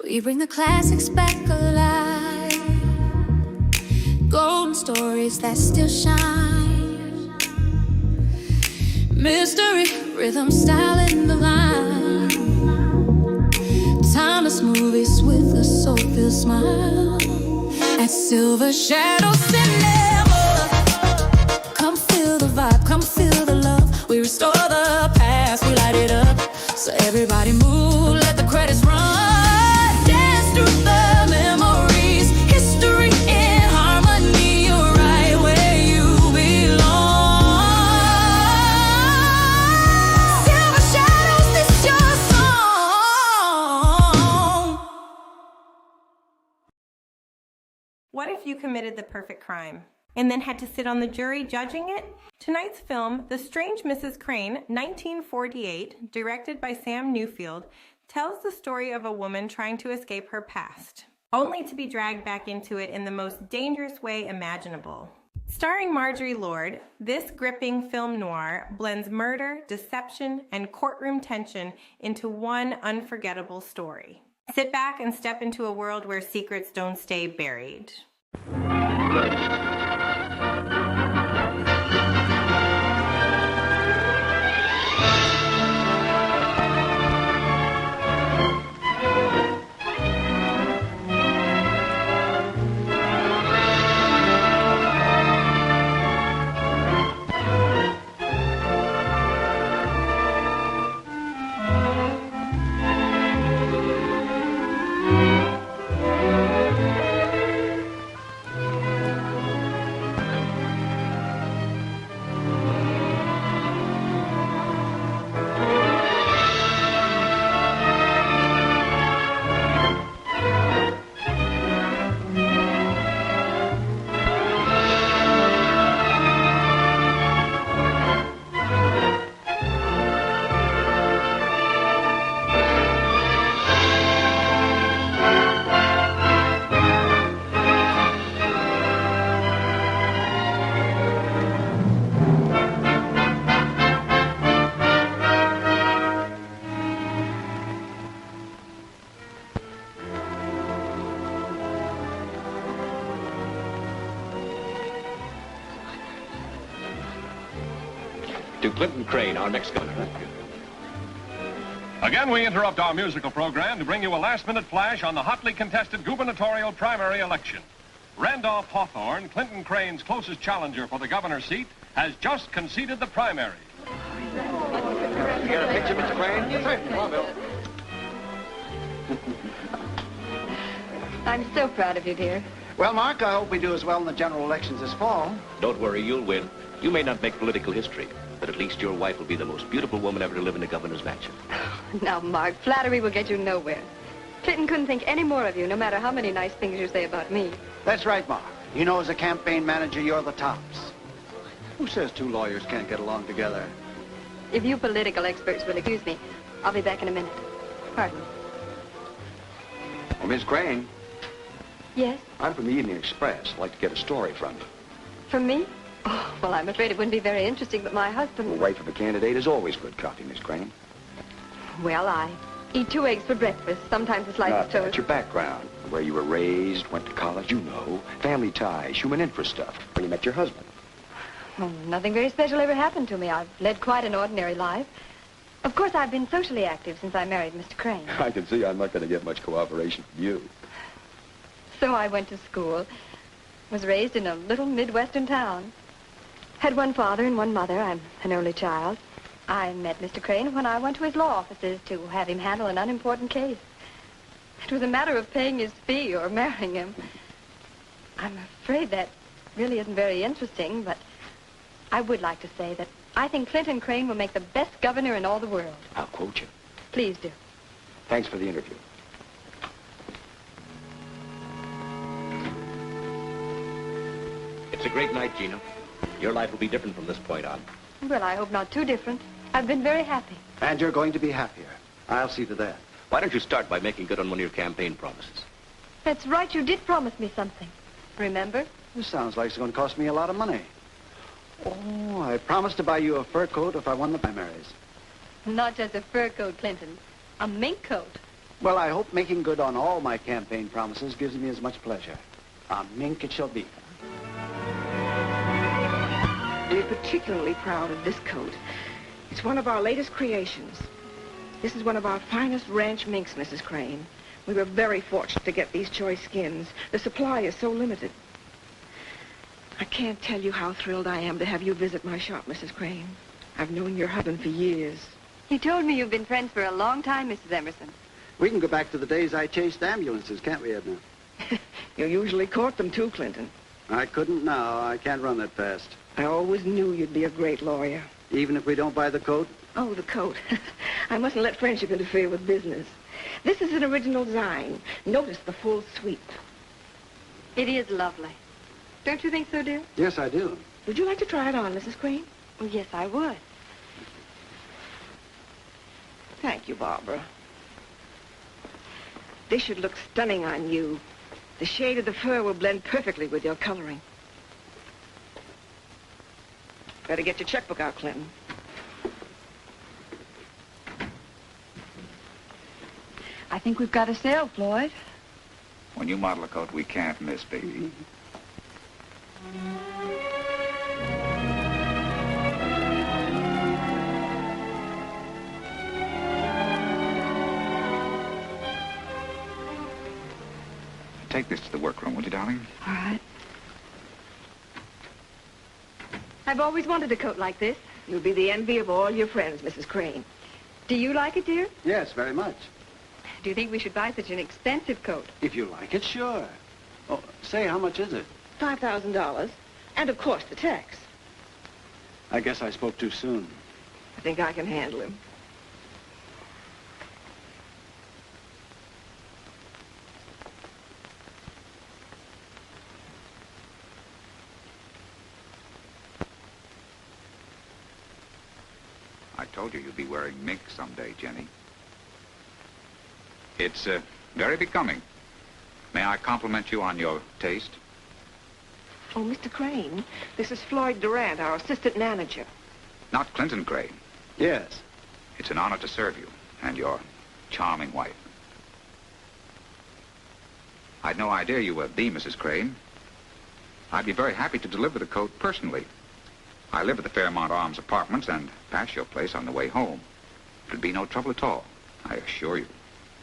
We bring the classics back alive, golden stories that still shine. Mystery, rhythm, style in the line. Timeless movies with a soul-filled smile. At Silver Shadow Cinema, come feel the vibe, come feel the love. We restore the past, we light it up. So everybody move, let the credits run. Dance through the memories, history in harmony. You're right where you belong. Silver Shadows, this your song. What if you committed the perfect crime and then had to sit on the jury judging it? Tonight's film, The Strange Mrs. Crane, 1948, directed by Sam Newfield, tells the story of a woman trying to escape her past, only to be dragged back into it in the most dangerous way imaginable. Starring Marjorie Lord, this gripping film noir blends murder, deception, and courtroom tension into one unforgettable story. Sit back and step into a world where secrets don't stay buried. To Clinton Crane, our next governor. Again, we interrupt our musical program to bring you a last-minute flash on the hotly contested gubernatorial primary election. Randolph Hawthorne, Clinton Crane's closest challenger for the governor's seat, has just conceded the primary. You got a picture, Mr. Crane? Yes, sir. Come on, Bill. I'm so proud of you, dear. Well, Mark, I hope we do as well in the general elections this fall. Don't worry, you'll win. You may not make political history, but at least your wife will be the most beautiful woman ever to live in a governor's mansion. Now, Mark, flattery will get you nowhere. Clinton couldn't think any more of you, no matter how many nice things you say about me. That's right, Mark. You know, as a campaign manager, you're the tops. Who says two lawyers can't get along together? If you political experts will excuse me, I'll be back in a minute. Pardon me. Well, Miss Crane, Yes? I'm from the Evening Express. I'd like to get a story from you. From me? Oh, well, I'm afraid it wouldn't be very interesting, but my husband... The wife of a candidate is always good copy, Miss Crane. Well, I eat 2 eggs for breakfast, sometimes a slice of toast. That's your background. Where you were raised, went to college, you know. Family ties, human interest stuff. When you met your husband. Well, nothing very special ever happened to me. I've led quite an ordinary life. Of course, I've been socially active since I married Mr. Crane. I can see I'm not going to get much cooperation from you. So I went to school, was raised in a little Midwestern town. Had one father and one mother. I'm an only child. I met Mr. Crane when I went to his law offices to have him handle an unimportant case. It was a matter of paying his fee or marrying him. I'm afraid that really isn't very interesting, but I would like to say that I think Clinton Crane will make the best governor in all the world. I'll quote you. Please do. Thanks for the interview. It's a great night, Gina. Your life will be different from this point on. Well, I hope not too different. I've been very happy. And you're going to be happier. I'll see to that. Why don't you start by making good on one of your campaign promises? That's right. You did promise me something. Remember? This sounds like it's going to cost me a lot of money. Oh, I promised to buy you a fur coat if I won the primaries. Not just a fur coat, Clinton. A mink coat. Well, I hope making good on all my campaign promises gives me as much pleasure. A mink it shall be. We're particularly proud of this coat. It's one of our latest creations. This is one of our finest ranch minks, Mrs. Crane. We were very fortunate to get these choice skins. The supply is so limited. I can't tell you how thrilled I am to have you visit my shop, Mrs. Crane. I've known your husband for years. He told me you've been friends for a long time, Mrs. Emerson. We can go back to the days I chased ambulances, can't we, Edna? You usually court them too, Clinton. I couldn't now. I can't run that fast. I always knew you'd be a great lawyer. Even if we don't buy the coat? Oh, the coat. I mustn't let friendship interfere with business. This is an original design. Notice the full sweep. It is lovely. Don't you think so, dear? Yes, I do. Would you like to try it on, Mrs. Crane? Well, yes, I would. Thank you, Barbara. This should look stunning on you. The shade of the fur will blend perfectly with your coloring. Better get your checkbook out, Clinton. I think we've got a sale, Floyd. When you model a coat, we can't miss, baby. Take this to the workroom, will you, darling? All right. I've always wanted a coat like this. You'll be the envy of all your friends, Mrs. Crane. Do you like it, dear? Yes, very much. Do you think we should buy such an expensive coat? If you like it, sure. Oh, say, how much is it? $5,000. And, of course, the tax. I guess I spoke too soon. I think I can handle him. I told you you'd be wearing mink someday, Jenny. It's very becoming. May I compliment you on your taste? Oh, Mr. Crane, this is Floyd Durant, our assistant manager. Not Clinton Crane. Yes. It's an honor to serve you and your charming wife. I'd no idea you were the Mrs. Crane. I'd be very happy to deliver the coat personally. I live at the Fairmont Arms Apartments and pass your place on the way home. It would be no trouble at all, I assure you.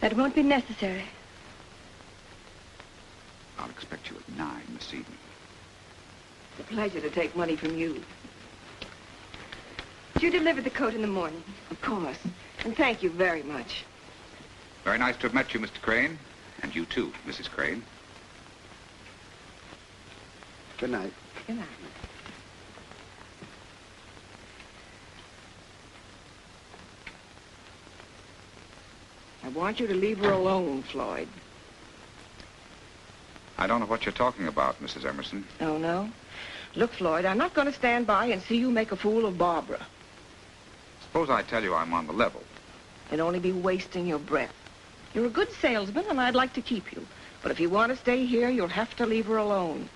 That won't be necessary. I'll expect you at 9 this evening. It's a pleasure to take money from you. You deliver the coat in the morning. Of course. And thank you very much. Very nice to have met you, Mr. Crane. And you too, Mrs. Crane. Good night. Good night. I want you to leave her alone, Floyd. I don't know what you're talking about, Mrs. Emerson. Oh, no? Look, Floyd, I'm not going to stand by and see you make a fool of Barbara. Suppose I tell you I'm on the level. You'd only be wasting your breath. You're a good salesman, and I'd like to keep you. But if you want to stay here, you'll have to leave her alone.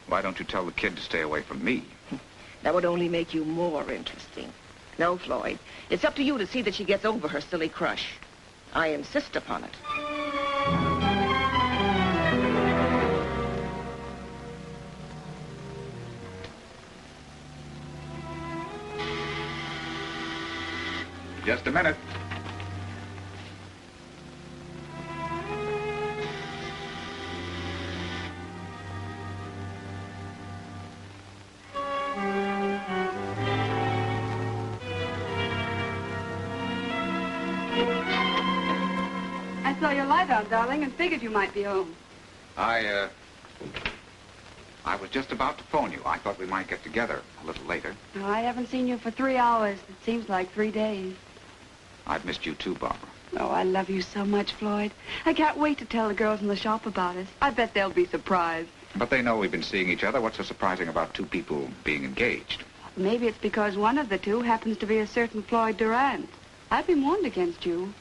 Why don't you tell the kid to stay away from me? That would only make you more interesting. No, Floyd, it's up to you to see that she gets over her silly crush. I insist upon it. Just a minute. I saw your light out, darling, and figured you might be home. I was just about to phone you. I thought we might get together a little later. Oh, I haven't seen you for 3 hours. It seems like 3 days. I've missed you too, Barbara. Oh, I love you so much, Floyd. I can't wait to tell the girls in the shop about us. I bet they'll be surprised. But they know we've been seeing each other. What's so surprising about two people being engaged? Maybe it's because one of the two happens to be a certain Floyd Durant. I've been warned against you.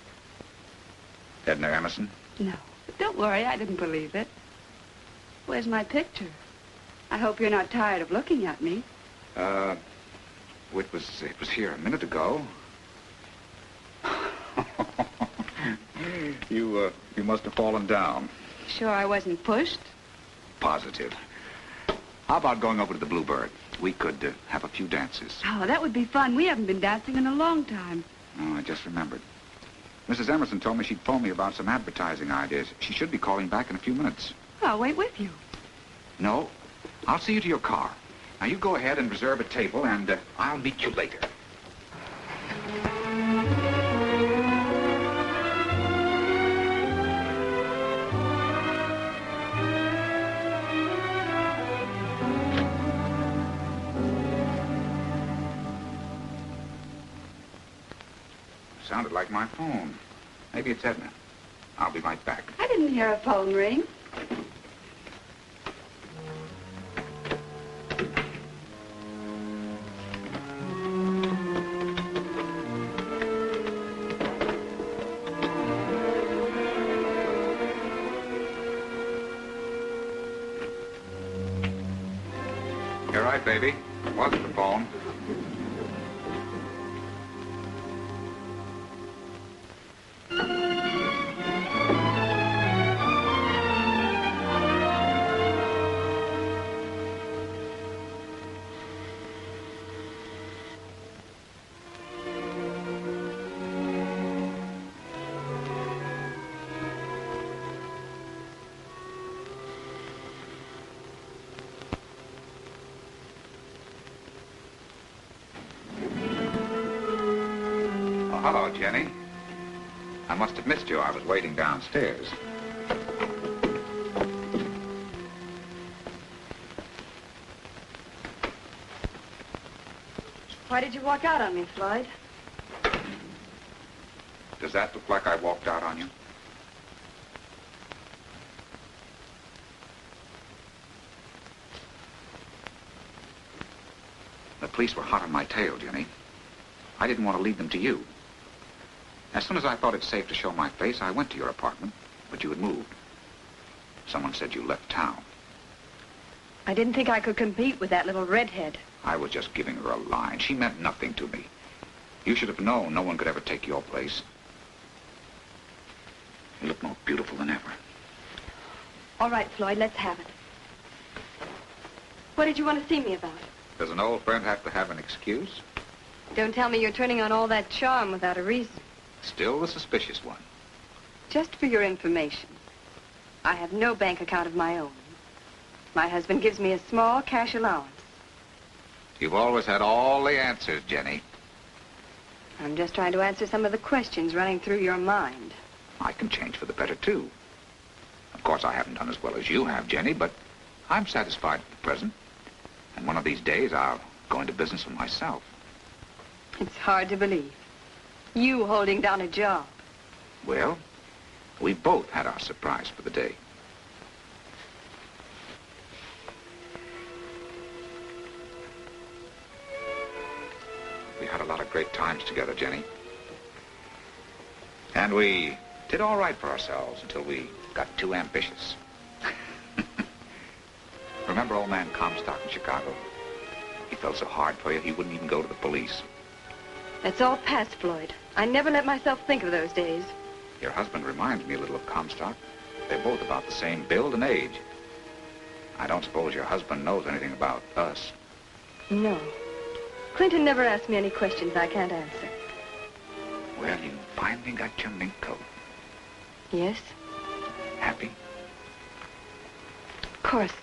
Edna Emerson? No, but don't worry, I didn't believe it. Where's my picture? I hope you're not tired of looking at me. It was here a minute ago. You must have fallen down. Sure I wasn't pushed? Positive. How about going over to the Bluebird? We could have a few dances. Oh, that would be fun. We haven't been dancing in a long time. Oh, I just remembered. Mrs. Emerson told me she'd phone me about some advertising ideas. She should be calling back in a few minutes. Well, I'll wait with you. No, I'll see you to your car. Now, you go ahead and reserve a table, and I'll meet you later. Sounded like my phone. Maybe it's Edna. I'll be right back. I didn't hear a phone ring. You're right, baby. It wasn't the phone. Hello, Jenny. I must have missed you. I was waiting downstairs. Why did you walk out on me, Floyd? Does that look like I walked out on you? The police were hot on my tail, Jenny. I didn't want to lead them to you. As soon as I thought it safe to show my face, I went to your apartment, but you had moved. Someone said you left town. I didn't think I could compete with that little redhead. I was just giving her a line. She meant nothing to me. You should have known no one could ever take your place. You look more beautiful than ever. All right, Floyd, let's have it. What did you want to see me about? Does an old friend have to have an excuse? Don't tell me you're turning on all that charm without a reason. Still the suspicious one. Just for your information, I have no bank account of my own. My husband gives me a small cash allowance. You've always had all the answers, Jenny. I'm just trying to answer some of the questions running through your mind. I can change for the better, too. Of course, I haven't done as well as you have, Jenny, but I'm satisfied at the present. And one of these days, I'll go into business for myself. It's hard to believe. You holding down a job. Well, we both had our surprise for the day. We had a lot of great times together, Jenny. And we did all right for ourselves until we got too ambitious. Remember old man Comstock in Chicago? He felt so hard for you, he wouldn't even go to the police. That's all past, Floyd. I never let myself think of those days. Your husband reminds me a little of Comstock. They're both about the same build and age. I don't suppose your husband knows anything about us. No. Clinton never asked me any questions I can't answer. Well, you finally got your mink coat. Yes? Happy? Of course.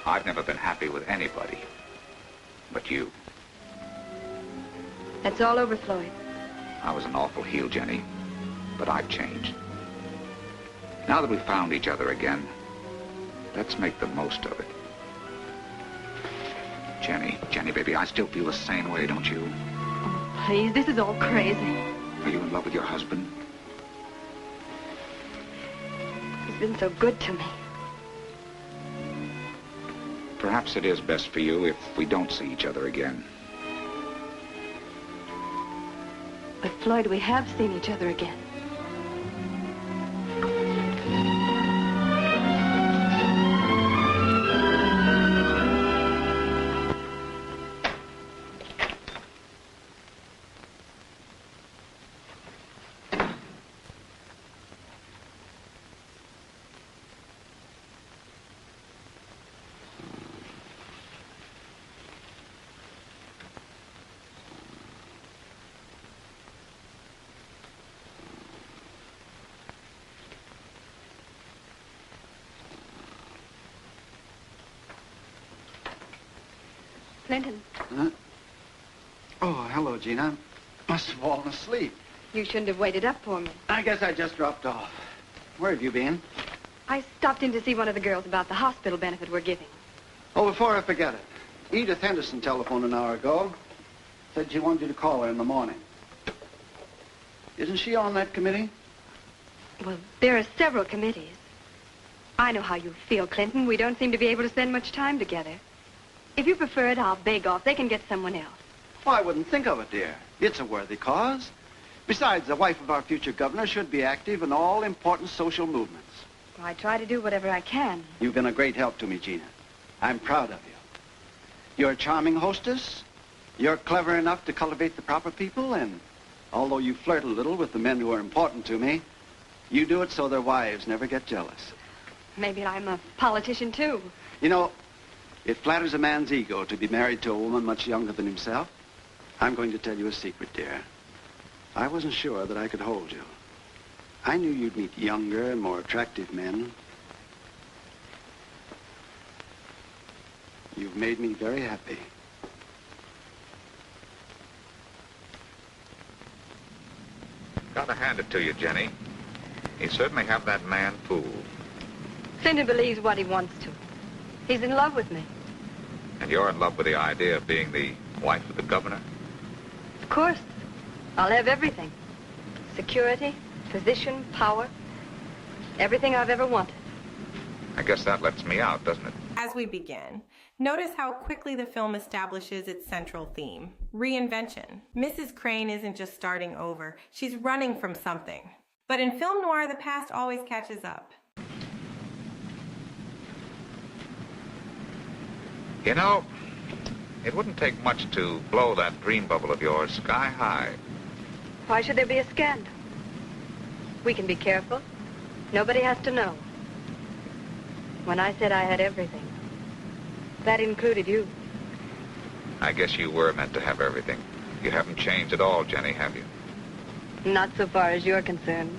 I've never been happy with anybody but you. That's all over, Floyd. I was an awful heel, Jenny, but I've changed. Now that we've found each other again, let's make the most of it. Jenny, baby, I still feel the same way, don't you? Oh, please, this is all crazy. Are you in love with your husband? He's been so good to me. Perhaps it is best for you if we don't see each other again. But, Floyd, we have seen each other again. Clinton. Huh? Oh, hello, Gina. Must have fallen asleep. You shouldn't have waited up for me. I guess I just dropped off. Where have you been? I stopped in to see one of the girls about the hospital benefit we're giving. Oh, before I forget it, Edith Henderson telephoned an hour ago. Said she wanted you to call her in the morning. Isn't she on that committee? Well, there are several committees. I know how you feel, Clinton. We don't seem to be able to spend much time together. If you prefer it, I'll beg off. They can get someone else. Well, I wouldn't think of it, dear. It's a worthy cause. Besides, the wife of our future governor should be active in all important social movements. Well, I try to do whatever I can. You've been a great help to me, Gina. I'm proud of you. You're a charming hostess. You're clever enough to cultivate the proper people, and although you flirt a little with the men who are important to me, you do it so their wives never get jealous. Maybe I'm a politician, too. You know, it flatters a man's ego to be married to a woman much younger than himself. I'm going to tell you a secret, dear. I wasn't sure that I could hold you. I knew you'd meet younger and more attractive men. You've made me very happy. Gotta hand it to you, Jenny. You certainly have that man fooled. Clinton believes what he wants to. He's in love with me. And you're in love with the idea of being the wife of the governor? Of course. I'll have everything. Security, position, power. Everything I've ever wanted. I guess that lets me out, doesn't it? As we begin, notice how quickly the film establishes its central theme, reinvention. Mrs. Crane isn't just starting over, she's running from something. But in film noir, the past always catches up. You know, it wouldn't take much to blow that dream bubble of yours sky high. Why should there be a scandal? We can be careful. Nobody has to know. When I said I had everything, that included you. I guess you were meant to have everything. You haven't changed at all, Jenny, have you? Not so far as you're concerned.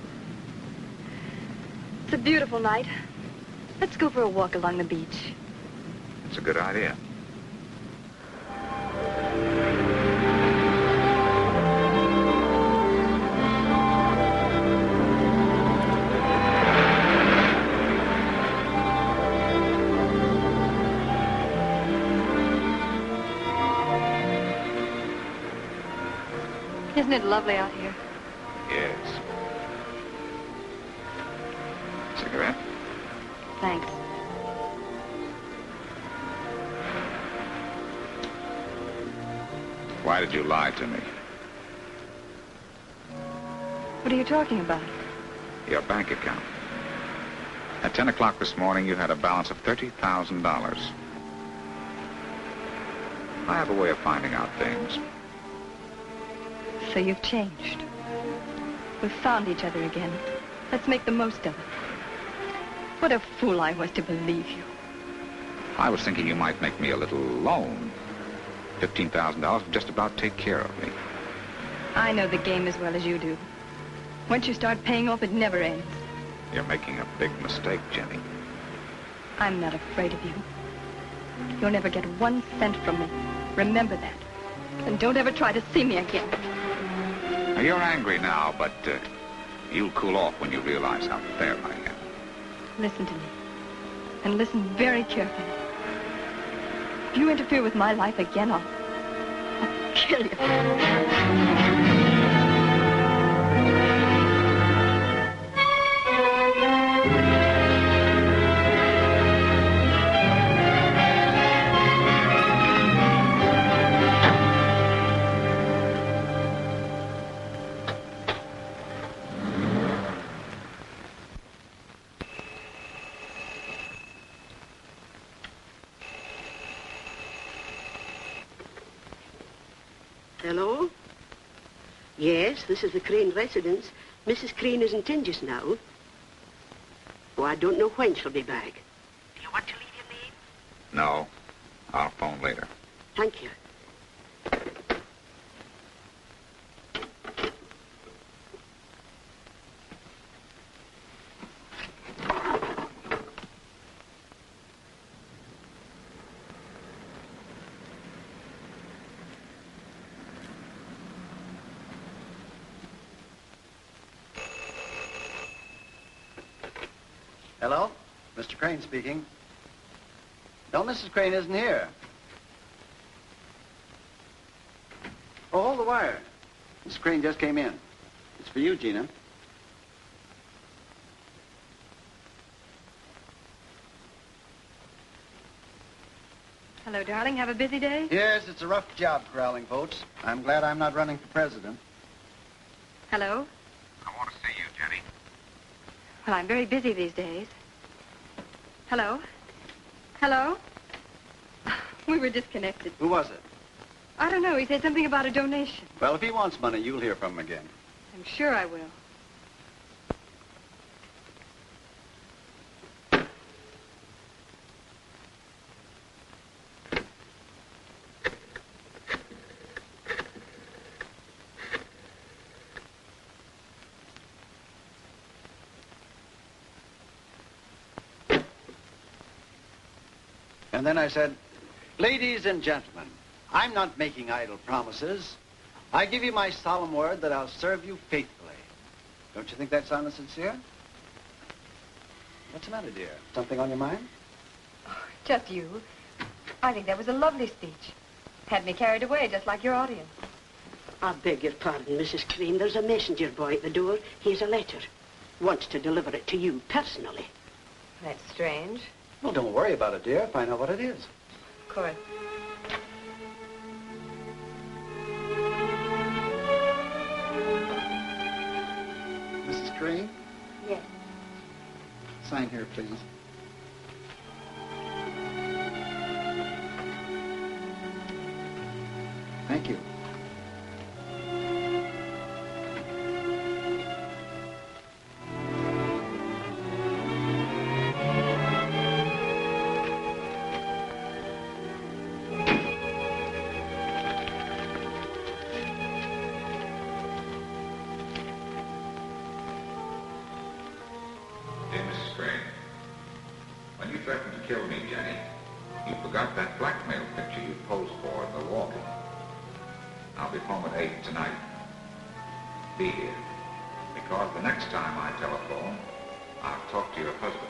It's a beautiful night. Let's go for a walk along the beach. It's a good idea. Isn't it lovely out here? Yes. Cigarette? Thanks. Why did you lie to me? What are you talking about? Your bank account. At 10 o'clock this morning, you had a balance of $30,000. I have a way of finding out things. So you've changed. We've found each other again. Let's make the most of it. What a fool I was to believe you. I was thinking you might make me a little loan. $15,000 would just about take care of me. I know the game as well as you do. Once you start paying off, it never ends. You're making a big mistake, Jenny. I'm not afraid of you. You'll never get 1 cent from me. Remember that. And don't ever try to see me again. Now, you're angry now, but you'll cool off when you realize how fair I am. Listen to me. And listen very carefully. If you interfere with my life again, I'll kill you. Hello? Yes, this is the Crane residence. Mrs. Crane isn't in just now. Oh, I don't know when she'll be back. Do you want to leave your name? No. I'll phone later. Thank you. Hello? Mr. Crane speaking. No, Mrs. Crane isn't here. Oh, hold the wire. Mrs. Crane just came in. It's for you, Gina. Hello, darling. Have a busy day? Yes, it's a rough job corralling votes. I'm glad I'm not running for president. Hello? I want to see you, Jenny. Well, I'm very busy these days. Hello? Hello? We were disconnected. Who was it? I don't know. He said something about a donation. Well, if he wants money, you'll hear from him again. I'm sure I will. And then I said, ladies and gentlemen, I'm not making idle promises. I give you my solemn word that I'll serve you faithfully. Don't you think that sounded sincere? What's the matter, dear? Something on your mind? Oh, just you. I think that was a lovely speech. Had me carried away, just like your audience. I beg your pardon, Mrs. Crane. There's a messenger boy at the door. Here's a letter. Wants to deliver it to you personally. That's strange. Well, don't worry about it, dear. Find out what it is. Of course. Mrs. Crane? Yes. Sign here, please. Thank you. Dear Mrs. Crane, when you threatened to kill me, Jenny, you forgot that blackmail picture you posed for in Milwaukee. I'll be home at 8 tonight. Be here, because the next time I telephone, I'll talk to your husband.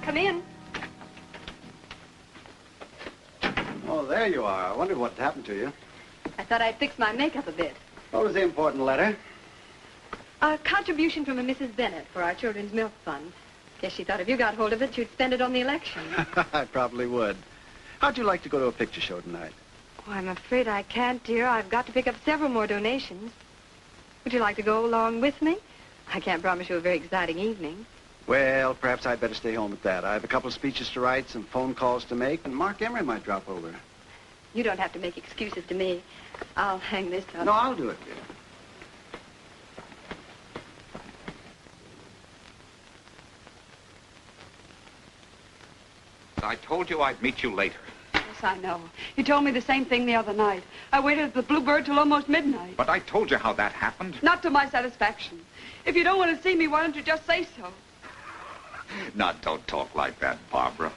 Come in. Oh, there you are. I wondered what had happened to you. I thought I'd fix my makeup a bit. What was the important letter? A contribution from a Mrs. Bennett for our children's milk fund. Guess she thought if you got hold of it, you'd spend it on the election. I probably would. How'd you like to go to a picture show tonight? Oh, I'm afraid I can't, dear. I've got to pick up several more donations. Would you like to go along with me? I can't promise you a very exciting evening. Well, perhaps I'd better stay home at that. I have a couple of speeches to write, some phone calls to make, and Mark Emery might drop over. You don't have to make excuses to me. I'll hang this up. No, I'll do it, dear. I told you I'd meet you later. Yes, I know. You told me the same thing the other night. I waited at the Bluebird till almost midnight. But I told you how that happened. Not to my satisfaction. If you don't want to see me, why don't you just say so? Now, don't talk like that, Barbara.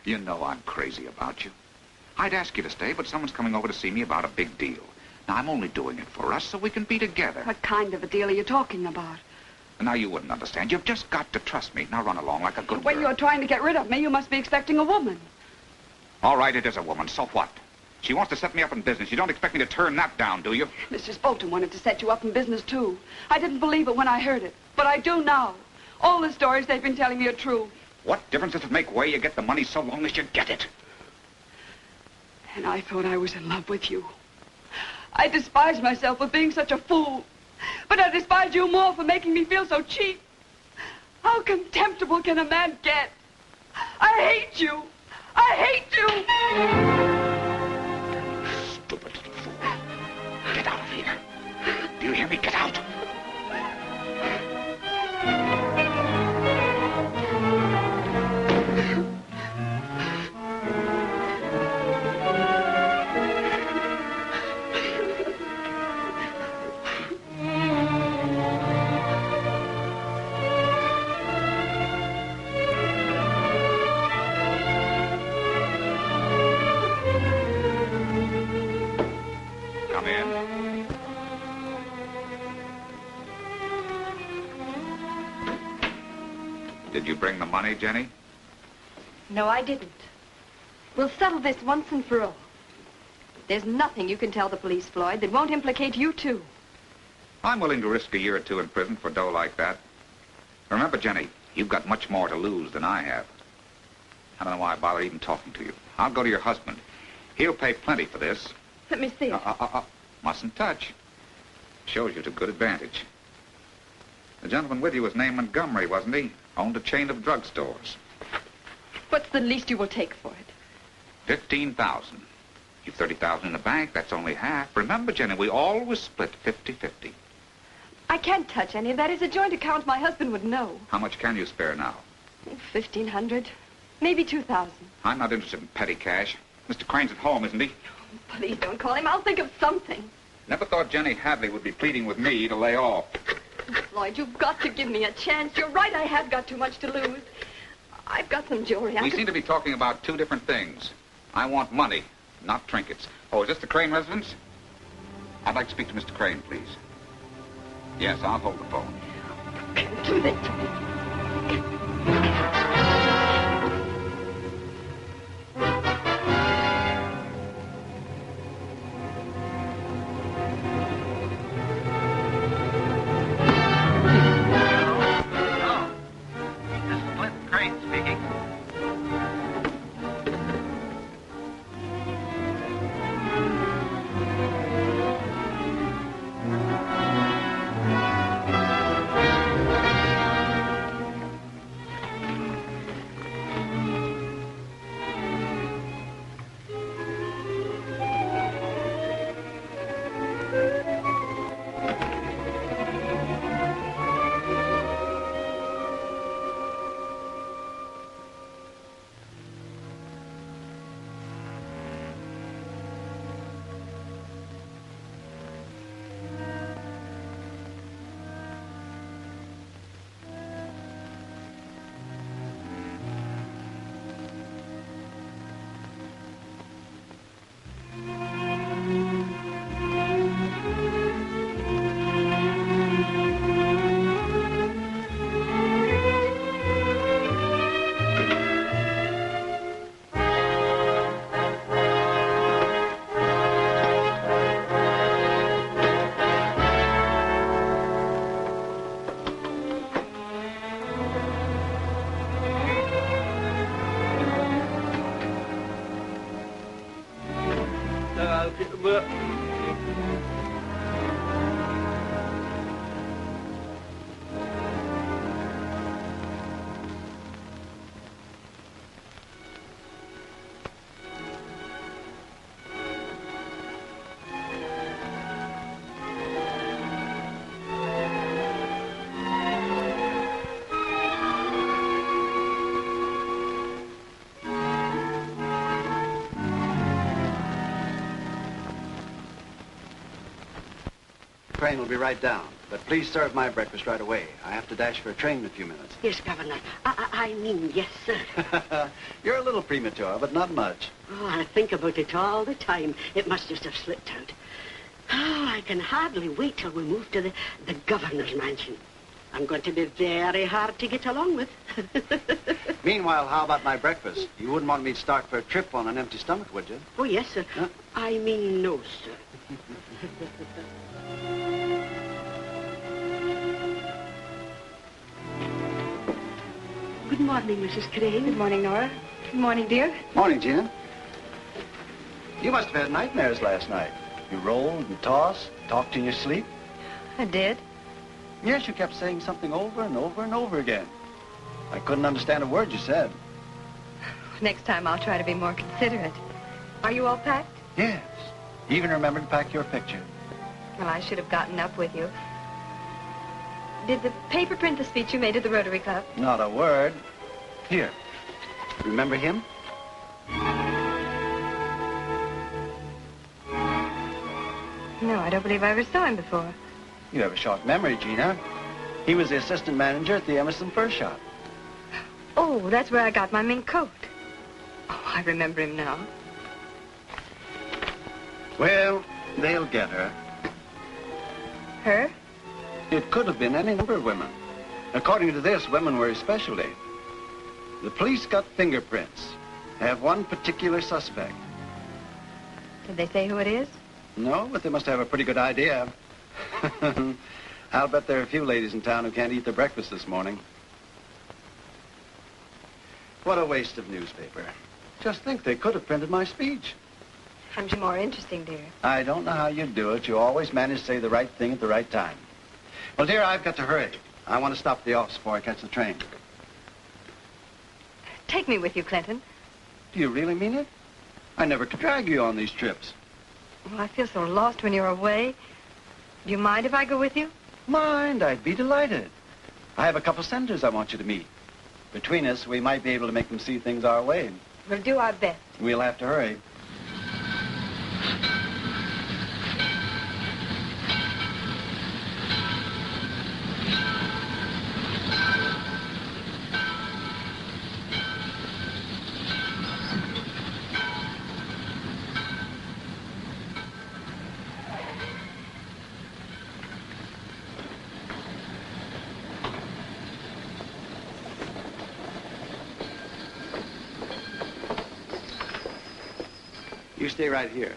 You know I'm crazy about you. I'd ask you to stay, but someone's coming over to see me about a big deal. Now, I'm only doing it for us so we can be together. What kind of a deal are you talking about? Now, you wouldn't understand. You've just got to trust me. Now, run along like a good When girl. you're trying to get rid of me, you must be expecting a woman. All right, it is a woman. So what? She wants to set me up in business. You don't expect me to turn that down, do you? Mrs. Bolton wanted to set you up in business, too. I didn't believe it when I heard it, but I do now. All the stories they've been telling me are true. What difference does it make where you get the money so long as you get it? And I thought I was in love with you. I despise myself for being such a fool. But I despise you more for making me feel so cheap. How contemptible can a man get? I hate you. I hate you. Stupid little fool. Get out of here. Do you hear Jenny, get out! Come in. Did you bring the money, Jenny? No, I didn't. We'll settle this once and for all. There's nothing you can tell the police, Floyd, that won't implicate you, too. I'm willing to risk a year or two in prison for dough like that. Remember, Jenny, you've got much more to lose than I have. I don't know why I bother even talking to you. I'll go to your husband. He'll pay plenty for this. Let me see it. Mustn't touch. Shows you to good advantage. The gentleman with you was named Montgomery, wasn't he? Owned a chain of drugstores. What's the least you will take for it? $15,000. You've $30,000 in the bank. That's only half. Remember, Jenny, we always split 50-50. I can't touch any of that. It's a joint account. My husband would know. How much can you spare now? 1,500. Maybe 2,000. I'm not interested in petty cash. Mr. Crane's at home, isn't he? Please don't call him. I'll think of something. Never thought Jenny Hadley would be pleading with me to lay off. Floyd, you've got to give me a chance. You're right, I have got too much to lose. I've got some jewelry. We seem to be talking about two different things. I want money, not trinkets. Oh, is this the Crane residence? I'd like to speak to Mr. Crane, please. Yes, I'll hold the phone. Can't do that to me. Crane will be right down. But please serve my breakfast right away. I have to dash for a train in a few minutes. Yes, Governor. I mean, yes, sir. You're a little premature, but not much. Oh, I think about it all the time. It must just have slipped out. Oh, I can hardly wait till we move to the governor's mansion. I'm going to be very hard to get along with. Meanwhile, how about my breakfast? You wouldn't want me to start for a trip on an empty stomach, would you? Oh, yes, sir. Huh? I mean, no, sir. Good morning, Mrs. Crane. Good morning, Nora. Good morning, dear. Morning, Gina. You must have had nightmares last night. You rolled and tossed, talked in your sleep. I did. Yes, you kept saying something over and over and over again. I couldn't understand a word you said. Next time I'll try to be more considerate. Are you all packed? Yes. Even remember to pack your picture. Well, I should have gotten up with you. Did the paper print the speech you made at the Rotary Club? Not a word. Here. Remember him? No, I don't believe I ever saw him before. You have a short memory, Gina. He was the assistant manager at the Emerson Fur Shop. Oh, that's where I got my mink coat. Oh, I remember him now. Well, they'll get her. Her? It could have been any number of women. According to this, women were his specialty. The police got fingerprints. Have one particular suspect. Did they say who it is? No, but they must have a pretty good idea. I'll bet there are a few ladies in town who can't eat their breakfast this morning. What a waste of newspaper. Just think, they could have printed my speech. Haven't you more interesting, dear? I don't know how you do it. You always manage to say the right thing at the right time. Well, dear, I've got to hurry. I want to stop at the office before I catch the train. Take me with you, Clinton. Do you really mean it? I never could drag you on these trips. Well, I feel so lost when you're away. Do you mind if I go with you? Mind? I'd be delighted. I have a couple senators I want you to meet. Between us, we might be able to make them see things our way. We'll do our best. We'll have to hurry. You stay right here.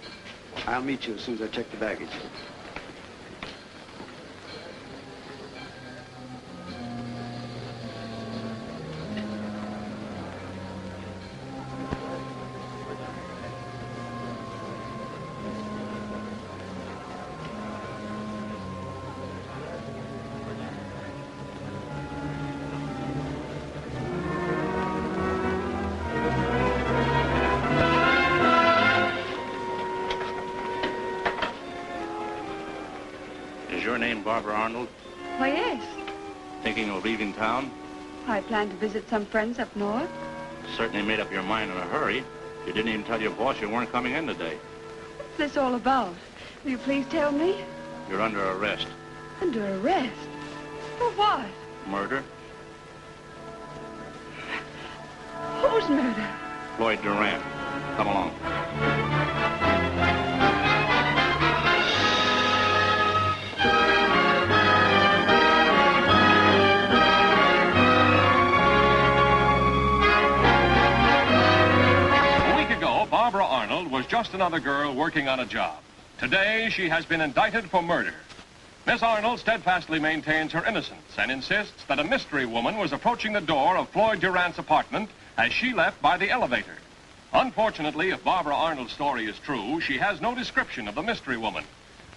I'll meet you as soon as I check the baggage. Barbara Arnold? Why, yes. Thinking of leaving town? I plan to visit some friends up north. Certainly made up your mind in a hurry. You didn't even tell your boss you weren't coming in today. What's this all about? Will you please tell me? You're under arrest. Under arrest? For what? Murder? Whose murder? Floyd Durant. Come along. Barbara Arnold was just another girl working on a job. Today, she has been indicted for murder. Miss Arnold steadfastly maintains her innocence and insists that a mystery woman was approaching the door of Floyd Durant's apartment as she left by the elevator. Unfortunately, if Barbara Arnold's story is true, she has no description of the mystery woman.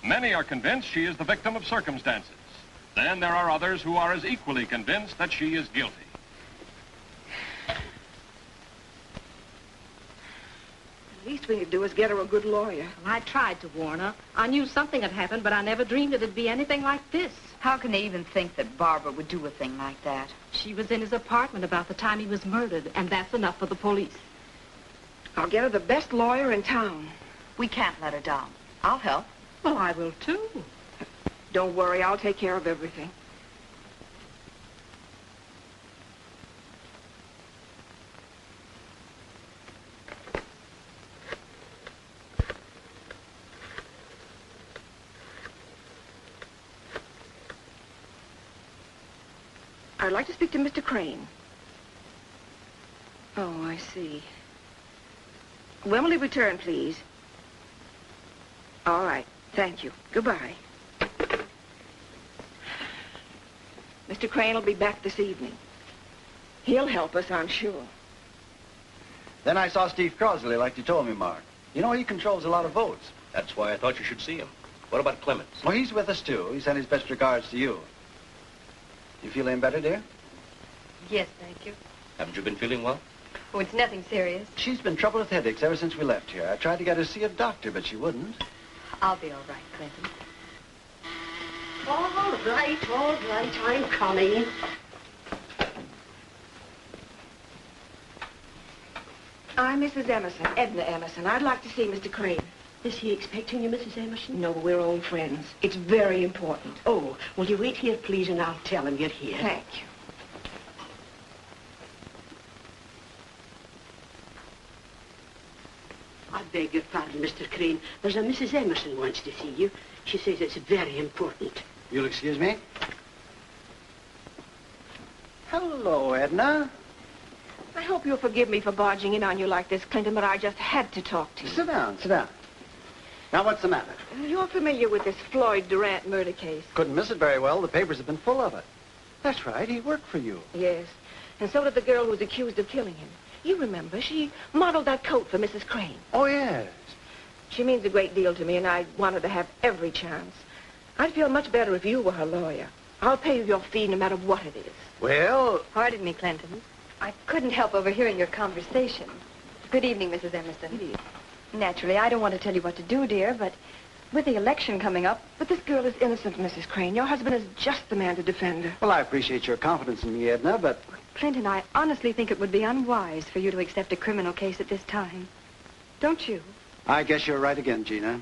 Many are convinced she is the victim of circumstances. Then there are others who are as equally convinced that she is guilty. The least we could do is get her a good lawyer. Well, I tried to warn her. I knew something had happened, but I never dreamed it'd be anything like this. How can they even think that Barbara would do a thing like that? She was in his apartment about the time he was murdered, and that's enough for the police. I'll get her the best lawyer in town. We can't let her down. I'll help. Well, I will, too. Don't worry, I'll take care of everything. I'd like to speak to Mr. Crane. Oh, I see. When will he return, please? All right. Thank you. Goodbye. Mr. Crane will be back this evening. He'll help us, I'm sure. Then I saw Steve Crosley, like you told me, Mark. You know, he controls a lot of votes. That's why I thought you should see him. What about Clemens? Well, he's with us, too. He sent his best regards to you. You feeling better, dear? Yes, thank you. Haven't you been feeling well? Oh, it's nothing serious. She's been troubled with headaches ever since we left here. I tried to get her to see a doctor, but she wouldn't. I'll be all right, Clinton. right, I'm coming. I'm Mrs. Emerson, Edna Emerson. I'd like to see Mr. Crane. Is he expecting you, Mrs. Emerson? No, we're old friends. It's very important. Oh, will you wait here, please, and I'll tell him you're here. Thank you. I beg your pardon, Mr. Crane. There's a Mrs. Emerson wants to see you. She says it's very important. You'll excuse me? Hello, Edna. I hope you'll forgive me for barging in on you like this, Clinton, but I just had to talk to you. Sit down, sit down. Now, what's the matter? You're familiar with this Floyd Durant murder case? Couldn't miss it very well. The papers have been full of it. That's right. He worked for you. Yes. And so did the girl who was accused of killing him. You remember, she modeled that coat for Mrs. Crane. Oh, yes. She means a great deal to me, and I want her to have every chance. I'd feel much better if you were her lawyer. I'll pay you your fee no matter what it is. Well... Pardon me, Clinton. I couldn't help overhearing your conversation. Good evening, Mrs. Emerson. Good evening. Naturally, I don't want to tell you what to do, dear, but with the election coming up... But this girl is innocent, Mrs. Crane. Your husband is just the man to defend her. Well, I appreciate your confidence in me, Edna, but... Clinton, I honestly think it would be unwise for you to accept a criminal case at this time. Don't you? I guess you're right again, Gina.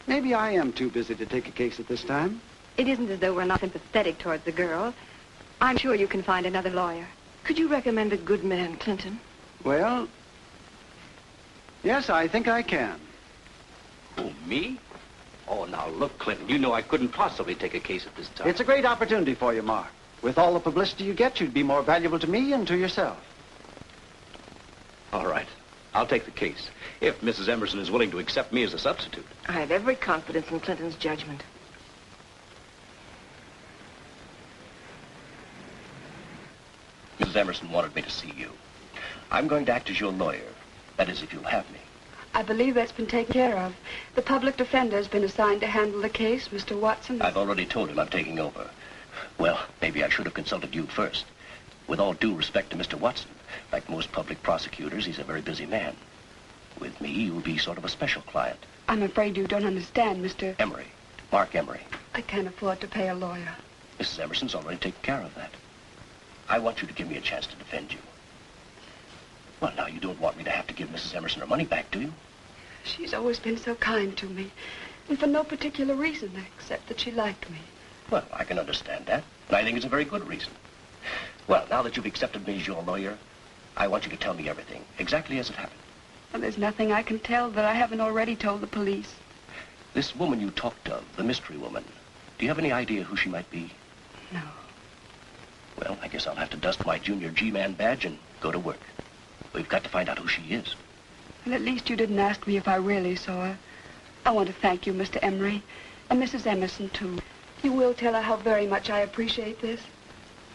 Maybe I am too busy to take a case at this time. It isn't as though we're not sympathetic towards the girl. I'm sure you can find another lawyer. Could you recommend a good man, Clinton? Well, yes, I think I can. Oh, me? Oh, now, look, Clinton, you know I couldn't possibly take a case at this time. It's a great opportunity for you, Mark. With all the publicity you get, you'd be more valuable to me and to yourself. All right. I'll take the case, if Mrs. Emerson is willing to accept me as a substitute. I have every confidence in Clinton's judgment. Mrs. Emerson wanted me to see you. I'm going to act as your lawyer. That is, if you'll have me. I believe that's been taken care of. The public defender has been assigned to handle the case, Mr. Watson. I've already told him I'm taking over. Well, maybe I should have consulted you first. With all due respect to Mr. Watson, like most public prosecutors, he's a very busy man. With me, you'll be sort of a special client. I'm afraid you don't understand, Mr. Emery. Mark Emery. I can't afford to pay a lawyer. Mrs. Emerson's already taken care of that. I want you to give me a chance to defend you. Well, now, you don't want me to have to give Mrs. Emerson her money back, do you? She's always been so kind to me, and for no particular reason except that she liked me. Well, I can understand that, and I think it's a very good reason. Well, now that you've accepted me as your lawyer, I want you to tell me everything, exactly as it happened. Well, there's nothing I can tell that I haven't already told the police. This woman you talked of, the mystery woman, do you have any idea who she might be? No. Well, I guess I'll have to dust my junior G-man badge and go to work. We've got to find out who she is. And at least you didn't ask me if I really saw her. I want to thank you, Mr. Emery, and Mrs. Emerson, too. You will tell her how very much I appreciate this.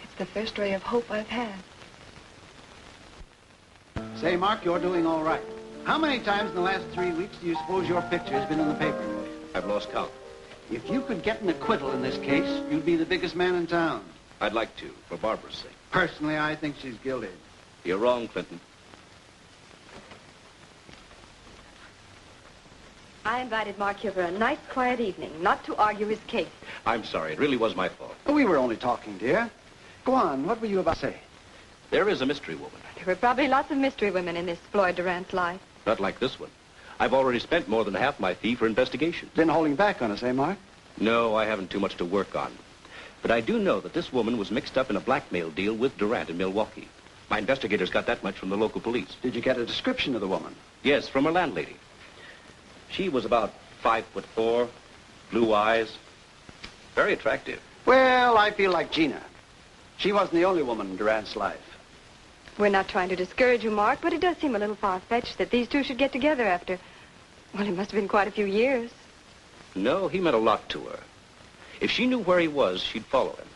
It's the first ray of hope I've had. Say, Mark, you're doing all right. How many times in the last 3 weeks do you suppose your picture has been in the paper? I've lost count. If you could get an acquittal in this case, you'd be the biggest man in town. I'd like to, for Barbara's sake. Personally, I think she's guilty. You're wrong, Clinton. I invited Mark here for a nice, quiet evening, not to argue his case. I'm sorry. It really was my fault. We were only talking, dear. Go on. What were you about to say? There is a mystery woman. There were probably lots of mystery women in this Floyd Durant's life. Not like this one. I've already spent more than half my fee for investigation. Been holding back on us, eh, Mark? No, I haven't too much to work on. But I do know that this woman was mixed up in a blackmail deal with Durant in Milwaukee. My investigators got that much from the local police. Did you get a description of the woman? Yes, from her landlady. She was about 5'4", blue eyes, very attractive. Well, I feel like Gina. She wasn't the only woman in Durant's life. We're not trying to discourage you, Mark, but it does seem a little far-fetched that these two should get together after, well, it must have been quite a few years. No, he meant a lot to her. If she knew where he was, she'd follow him.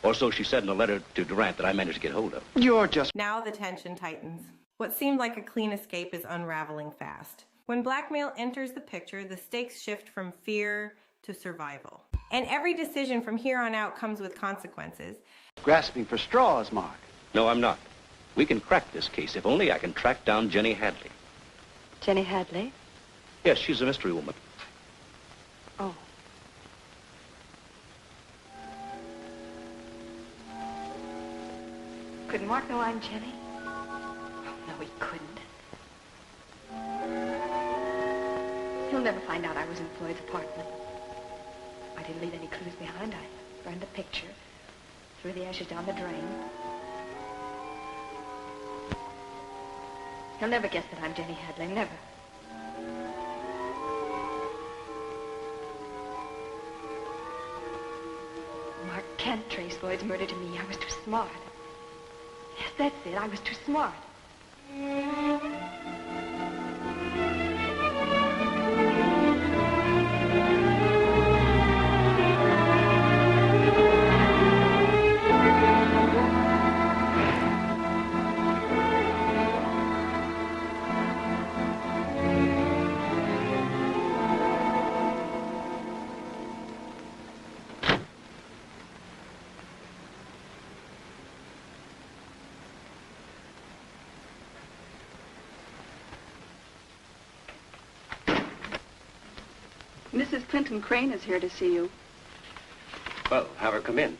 Or so she said in a letter to Durant that I managed to get hold of. You're just... Now the tension tightens. What seemed like a clean escape is unraveling fast. When blackmail enters the picture, the stakes shift from fear to survival. And every decision from here on out comes with consequences. Grasping for straws, Mark. No, I'm not. We can crack this case if only I can track down Jenny Hadley. Jenny Hadley? Yes, she's a mystery woman. Oh. Could Mark know I'm Jenny? Oh, no, he couldn't. He'll never find out I was in Floyd's apartment. I didn't leave any clues behind. I burned the picture, threw the ashes down the drain. He'll never guess that I'm Jenny Hadley, never. Mark can't trace Floyd's murder to me. I was too smart. Yes, that's it. I was too smart. Mrs. Clinton Crane is here to see you. Well, have her come in.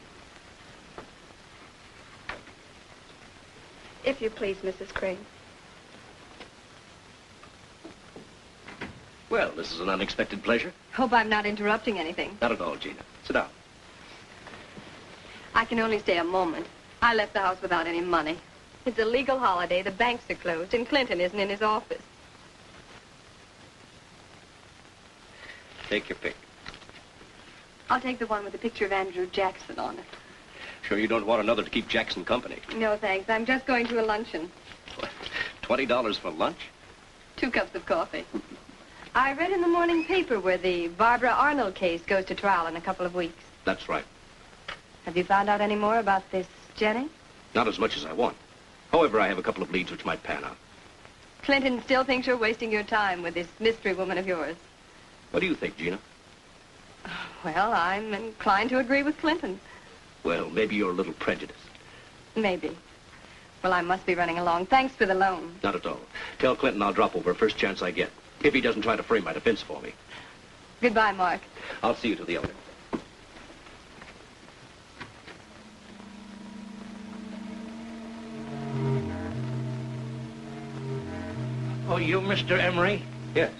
If you please, Mrs. Crane. Well, this is an unexpected pleasure. Hope I'm not interrupting anything. Not at all, Gina. Sit down. I can only stay a moment. I left the house without any money. It's a legal holiday. The banks are closed, and Clinton isn't in his office. Take your pick. I'll take the one with the picture of Andrew Jackson on it. Sure you don't want another to keep Jackson company? No, thanks. I'm just going to a luncheon. $20 for lunch? 2 cups of coffee. I read in the morning paper where the Barbara Arnold case goes to trial in a couple of weeks. That's right. Have you found out any more about this Jenny? Not as much as I want. However, I have a couple of leads which might pan out. Clinton still thinks you're wasting your time with this mystery woman of yours. What do you think, Gina? Well, I'm inclined to agree with Clinton. Well, maybe you're a little prejudiced. Maybe. Well, I must be running along. Thanks for the loan. Not at all. Tell Clinton I'll drop over first chance I get, if he doesn't try to frame my defense for me. Goodbye, Mark. I'll see you to the elevator. Oh, you Mr. Emery? Yes.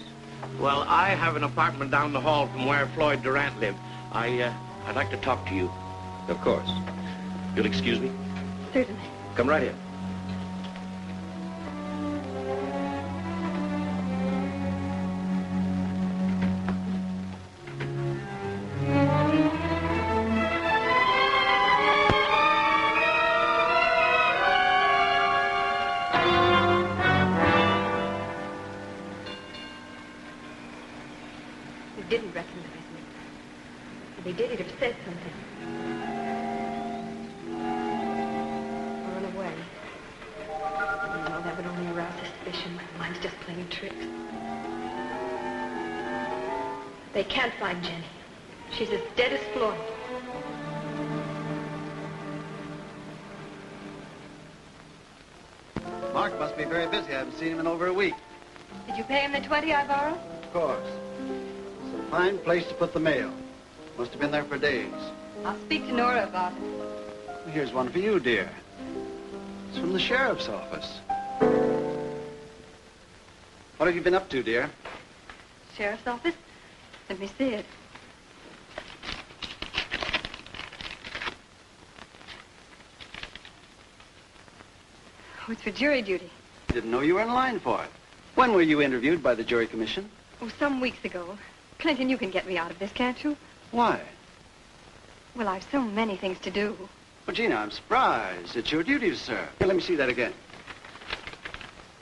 Well, I have an apartment down the hall from where Floyd Durant lived. I'd like to talk to you. Of course. You'll excuse me? Certainly. Come right in. He didn't recognize me. If he did, he'd have said something. Or run away. No, that would only arouse suspicion. My mind's just playing tricks. They can't find Jenny. She's as dead as Floyd. Mark must be very busy. I haven't seen him in over a week. Did you pay him the 20 I borrowed? Of course. It's a fine place to put the mail. Must have been there for days. I'll speak to Nora about it. Here's one for you, dear. It's from the sheriff's office. What have you been up to, dear? Sheriff's office? Let me see it. Oh, it's for jury duty. Didn't know you were in line for it. When were you interviewed by the jury commission? Oh, some weeks ago. Clinton, you can get me out of this, can't you? Why? Well, I've so many things to do. Well, Gina, I'm surprised. It's your duty to serve. Here, let me see that again.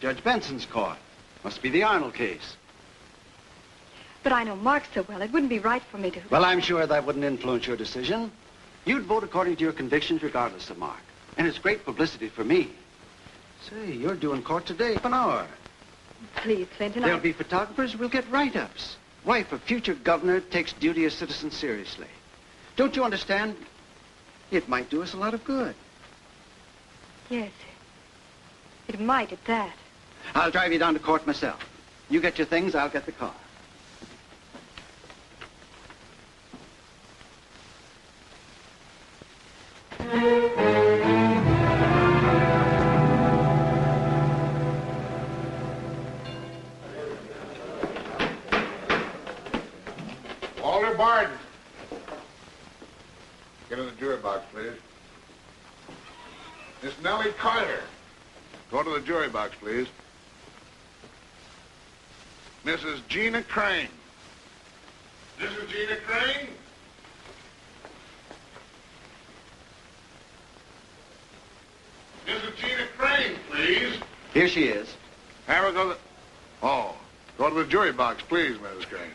Judge Benson's court. Must be the Arnold case. But I know Mark so well, it wouldn't be right for me to... Well, I'm sure that wouldn't influence your decision. You'd vote according to your convictions regardless of Mark. And it's great publicity for me. Say, you're due in court today for an hour. Please, Clinton, There'll be photographers. We'll get write-ups. Wife of future governor takes duty as citizen seriously. Don't you understand? It might do us a lot of good. Yes. It might at that. I'll drive you down to court myself. You get your things, I'll get the car. Alder Barton. Get in the jury box, please. Miss Nellie Carter. Go to the jury box, please. Mrs. Gina Crane. Mrs. Gina Crane? Mrs. Gina Crane, please. Here she is. Have her go to... Oh, go to the jury box, please, Mrs. Crane.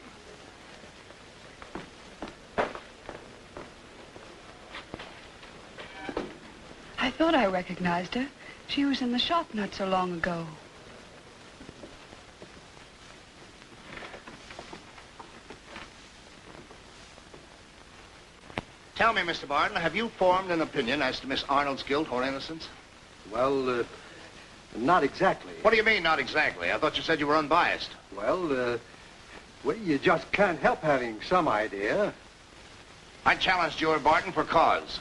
I thought I recognized her. She was in the shop not so long ago. Tell me, Mr. Barton, have you formed an opinion as to Miss Arnold's guilt or innocence? Well, not exactly. What do you mean, not exactly? I thought you said you were unbiased. Well, you just can't help having some idea. I challenge Juror Barton for cause.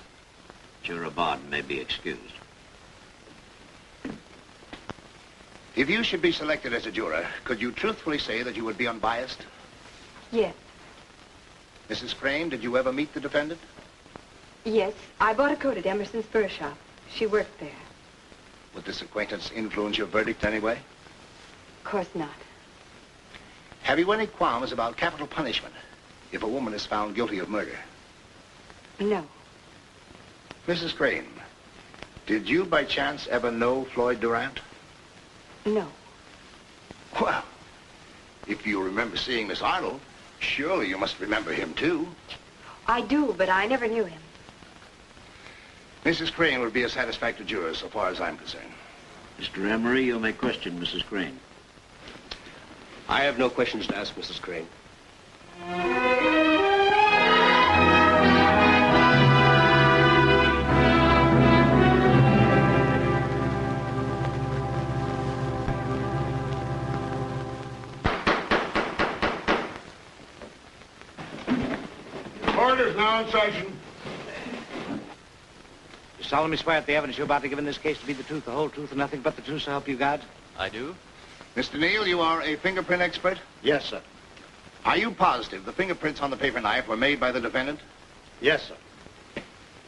Juror Barton may be excused. If you should be selected as a juror, could you truthfully say that you would be unbiased? Yes. Mrs. Crane, did you ever meet the defendant? Yes, I bought a coat at Emerson's fur shop. She worked there. Would this acquaintance influence your verdict anyway? Of course not. Have you any qualms about capital punishment if a woman is found guilty of murder? No. Mrs. Crane, did you by chance ever know Floyd Durant? No. Well, if you remember seeing Miss Arnold, surely you must remember him too. I do, but I never knew him. Mrs. Crane would be a satisfactory juror so far as I'm concerned. Mr. Emery, you may question Mrs. Crane. I have no questions to ask Mrs. Crane. Orders now in session. You solemnly swear at the evidence you're about to give in this case to be the truth, the whole truth, and nothing but the truth, so help you God? I do. Mr. Neal, you are a fingerprint expert? Yes, sir. Are you positive the fingerprints on the paper knife were made by the defendant? Yes, sir.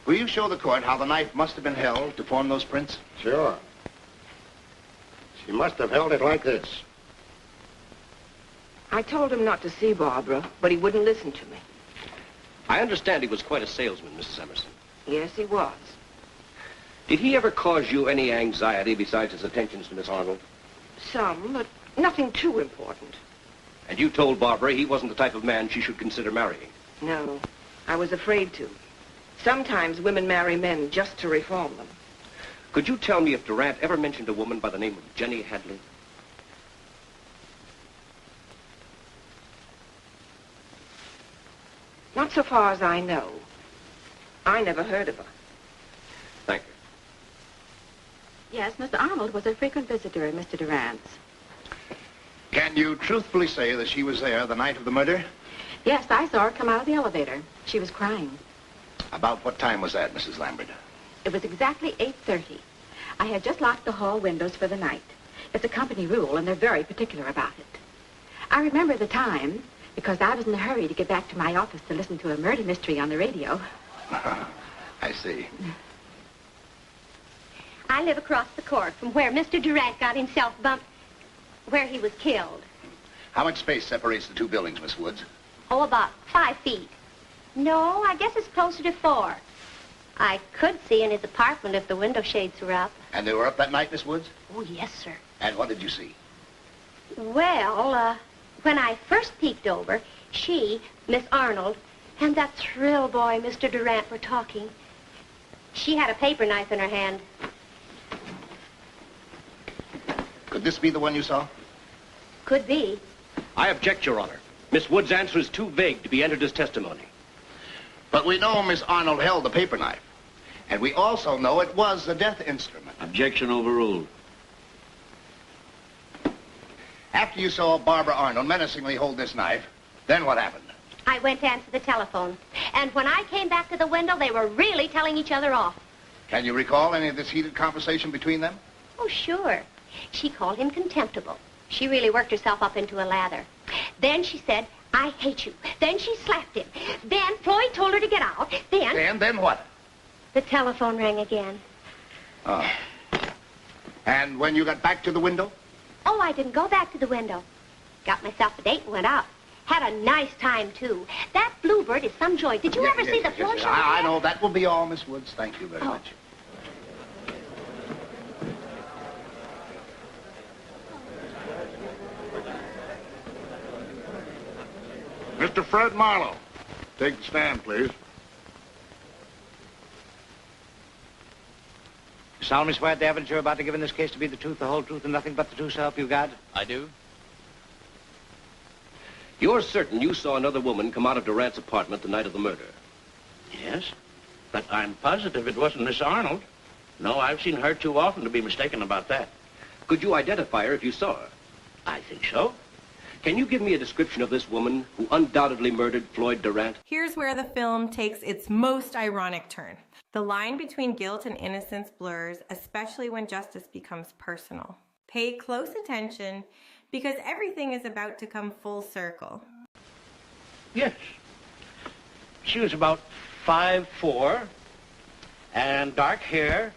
Will you show the court how the knife must have been held to form those prints? Sure. She must have held it like this. I told him not to see Barbara, but he wouldn't listen to me. I understand he was quite a salesman, Mrs. Emerson. Yes, he was. Did he ever cause you any anxiety besides his attentions to Miss Arnold? Some, but nothing too important. And you told Barbara he wasn't the type of man she should consider marrying? No, I was afraid to. Sometimes women marry men just to reform them. Could you tell me if Durant ever mentioned a woman by the name of Jenny Hadley? Not so far as I know. I never heard of her. Thank you. Yes, Mr. Arnold was a frequent visitor at Mr. Durant's. Can you truthfully say that she was there the night of the murder? Yes, I saw her come out of the elevator. She was crying. About what time was that, Mrs. Lambert? It was exactly 8:30. I had just locked the hall windows for the night. It's a company rule, and they're very particular about it. I remember the time because I was in a hurry to get back to my office to listen to a murder mystery on the radio. I see. I live across the court from where Mr. Durant got himself bumped, where he was killed. How much space separates the two buildings, Miss Woods? Oh, about 5 feet. No, I guess it's closer to 4. I could see in his apartment if the window shades were up. And they were up that night, Miss Woods? Oh, yes, sir. And what did you see? Well, when I first peeked over, she, Miss Arnold, and that thrill boy, Mr. Durant, were talking. She had a paper knife in her hand. Could this be the one you saw? Could be. I object, Your Honor. Miss Wood's answer is too vague to be entered as testimony. But we know Miss Arnold held the paper knife. And we also know it was the death instrument. Objection overruled. After you saw Barbara Arnold menacingly hold this knife, then what happened? I went to answer the telephone. And when I came back to the window, they were really telling each other off. Can you recall any of this heated conversation between them? Oh, sure. She called him contemptible. She really worked herself up into a lather. Then she said, I hate you. Then she slapped him. Then Floyd told her to get out. Then what? The telephone rang again. Oh. And when you got back to the window? Oh, I didn't go back to the window. Got myself a date and went out. Had a nice time, too. That bluebird is some joy. Did you ever see the floor show? I know. That will be all, Miss Woods. Thank you very much. Mr. Fred Marlowe, take the stand, please. You solemnly swear at the evidence you're about to give in this case to be the truth, the whole truth, and nothing but the truth, so help you God? I do. You're certain you saw another woman come out of Durant's apartment the night of the murder? Yes, but I'm positive it wasn't Miss Arnold. No, I've seen her too often to be mistaken about that. Could you identify her if you saw her? I think so. Can you give me a description of this woman who undoubtedly murdered Floyd Durant? Here's where the film takes its most ironic turn. The line between guilt and innocence blurs, especially when justice becomes personal. Pay close attention, because everything is about to come full circle. Yes. She was about 5'4", and dark hair,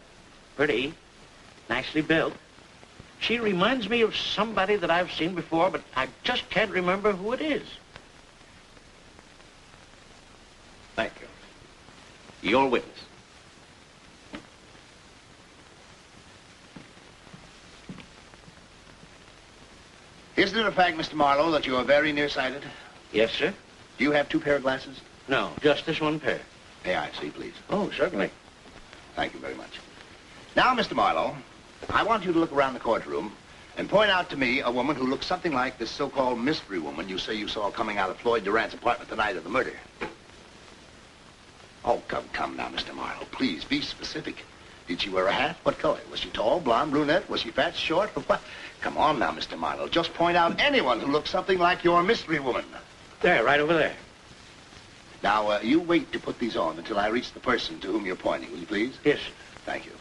pretty, nicely built. She reminds me of somebody that I've seen before, but I just can't remember who it is. Thank you. Your witness. Isn't it a fact, Mr. Marlowe, that you are very nearsighted? Yes, sir. Do you have two pair of glasses? No, just this one pair. May I see, please? Oh, certainly. Thank you very much. Now, Mr. Marlowe, I want you to look around the courtroom and point out to me a woman who looks something like this so-called mystery woman you say you saw coming out of Floyd Durant's apartment the night of the murder. Oh, come now, Mr. Marlowe. Please, be specific. Did she wear a hat? What color? Was she tall, blonde, brunette? Was she fat, short? What? Come on now, Mr. Marlowe. Just point out anyone who looks something like your mystery woman. There, right over there. Now, you wait to put these on until I reach the person to whom you're pointing, will you please? Yes. Thank you.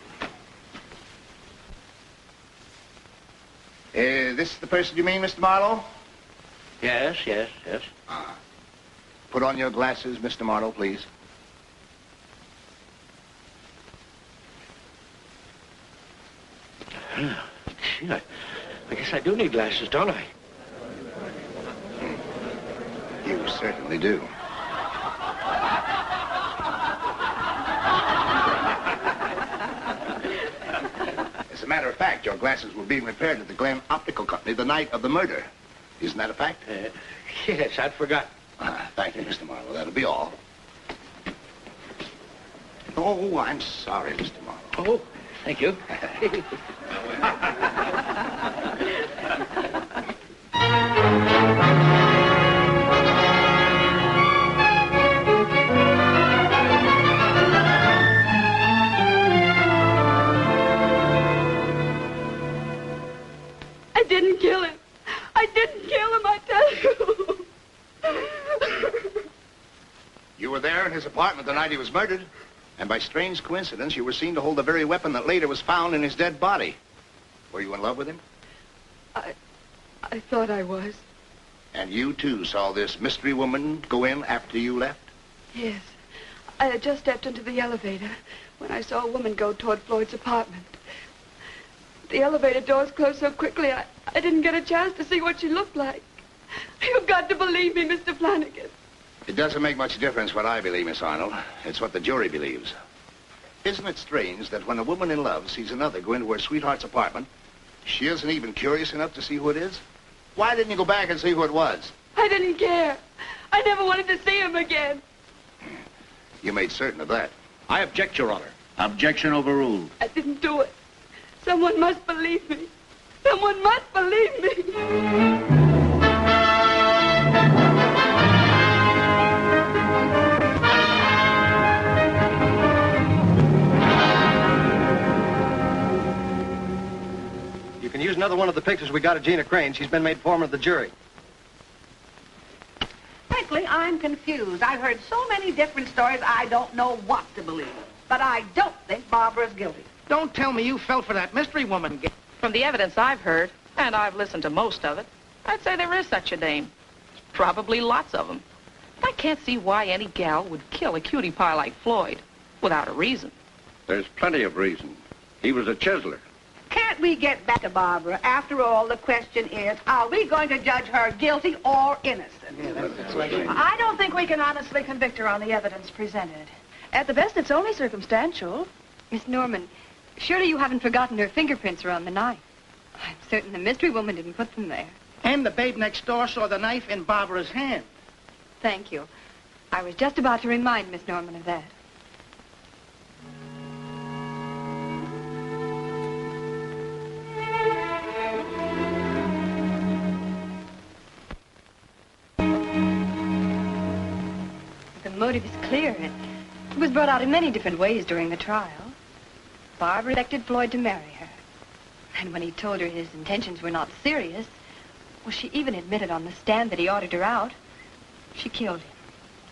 This the person you mean, Mr. Marlowe? Yes. Put on your glasses, Mr. Marlowe, please. Gee, I guess I do need glasses, don't I? You certainly do. As a matter of fact, your glasses were being repaired at the Glen Optical Company the night of the murder. Isn't that a fact? Yes, I'd forgotten. Thank you, Mr. Marlowe. That'll be all. Oh, I'm sorry, Mr. Marlowe. Oh, thank you. I didn't kill him. I didn't kill him, I tell you. You were there in his apartment the night he was murdered. And by strange coincidence, you were seen to hold the very weapon that later was found in his dead body. Were you in love with him? I thought I was. And you, too, saw this mystery woman go in after you left? Yes. I had just stepped into the elevator when I saw a woman go toward Floyd's apartment. The elevator doors closed so quickly, I didn't get a chance to see what she looked like. You've got to believe me, Mr. Flanagan. It doesn't make much difference what I believe, Miss Arnold. It's what the jury believes. Isn't it strange that when a woman in love sees another go into her sweetheart's apartment, she isn't even curious enough to see who it is? Why didn't you go back and see who it was? I didn't care. I never wanted to see him again. You made certain of that. I object, Your Honor. Objection overruled. I didn't do it. Someone must believe me. Someone must believe me. You can use another one of the pictures we got of Gina Crane. She's been made foreman of the jury. Frankly, I'm confused. I've heard so many different stories, I don't know what to believe. But I don't think Barbara's guilty. Don't tell me you fell for that mystery woman. From the evidence I've heard, and I've listened to most of it, I'd say there is such a dame. Probably lots of them. I can't see why any gal would kill a cutie pie like Floyd without a reason. There's plenty of reason. He was a chiseler. Can't we get back to Barbara? After all, the question is, are we going to judge her guilty or innocent? I don't think we can honestly convict her on the evidence presented. At the best, it's only circumstantial. Miss Norman, surely you haven't forgotten her fingerprints are on the knife. I'm certain the mystery woman didn't put them there. And the babe next door saw the knife in Barbara's hand. Thank you. I was just about to remind Miss Norman of that. The motive is clear. It was brought out in many different ways during the trial. Barbara expected Floyd to marry her. And when he told her his intentions were not serious, well, she even admitted on the stand that he ordered her out. She killed him.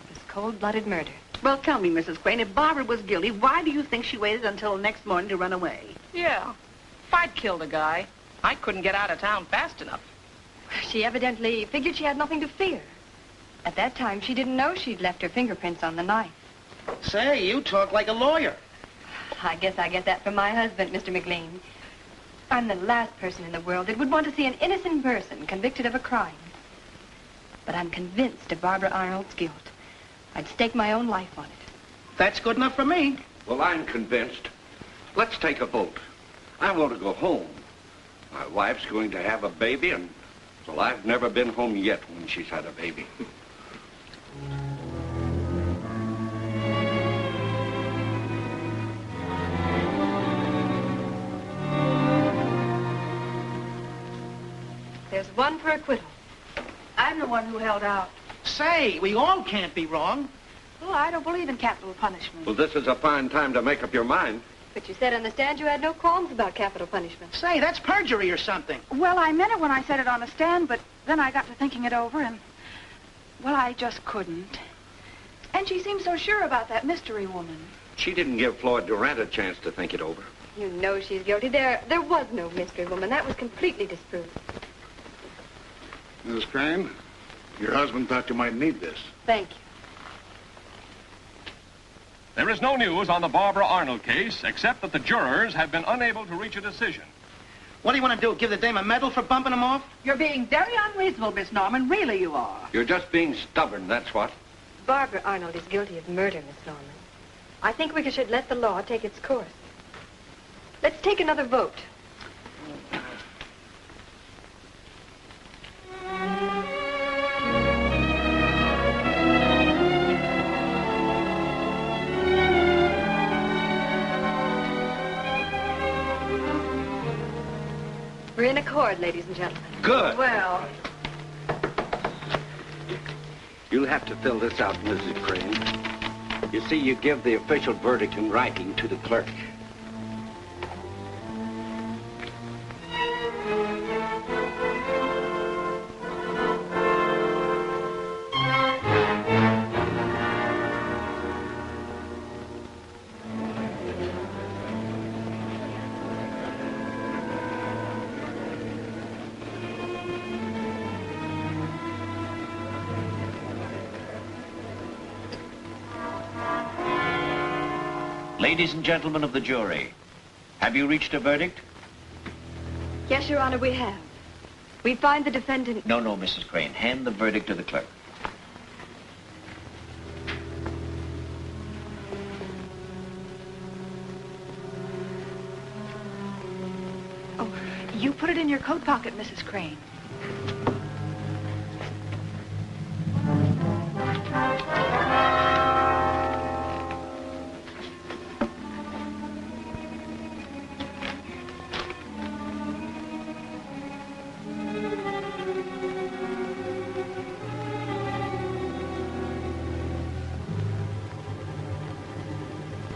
It was cold-blooded murder. Well, tell me, Mrs. Crane, if Barbara was guilty, why do you think she waited until next morning to run away? Yeah. If I'd killed a guy, I couldn't get out of town fast enough. She evidently figured she had nothing to fear. At that time, she didn't know she'd left her fingerprints on the knife. Say, you talk like a lawyer. I guess I get that from my husband, Mr. McLean. I'm the last person in the world that would want to see an innocent person convicted of a crime. But I'm convinced of Barbara Arnold's guilt. I'd stake my own life on it. That's good enough for me. Well, I'm convinced. Let's take a vote. I want to go home. My wife's going to have a baby, and well, I've never been home yet when she's had a baby. There's one for acquittal. I'm the one who held out. Say, we all can't be wrong. Well, I don't believe in capital punishment. Well, this is a fine time to make up your mind. But you said on the stand you had no qualms about capital punishment. Say, that's perjury or something. Well, I meant it when I said it on the stand, but then I got to thinking it over, and, well, I just couldn't. And she seemed so sure about that mystery woman. She didn't give Floyd Durant a chance to think it over. You know she's guilty. There was no mystery woman. That was completely disproved. Mrs. Crane, your husband thought you might need this. Thank you. There is no news on the Barbara Arnold case, except that the jurors have been unable to reach a decision. What do you want to do, give the dame a medal for bumping him off? You're being very unreasonable, Miss Norman. Really you are. You're just being stubborn, that's what. Barbara Arnold is guilty of murder, Miss Norman. I think we should let the law take its course. Let's take another vote. We're in accord, ladies and gentlemen. Good. Well, You'll have to fill this out, Mrs. Crane. You see, you give the official verdict in writing to the clerk. Ladies and gentlemen of the jury, have you reached a verdict? Yes, Your Honor, we have. We find the defendant... No, Mrs. Crane. Hand the verdict to the clerk. Oh, you put it in your coat pocket, Mrs. Crane.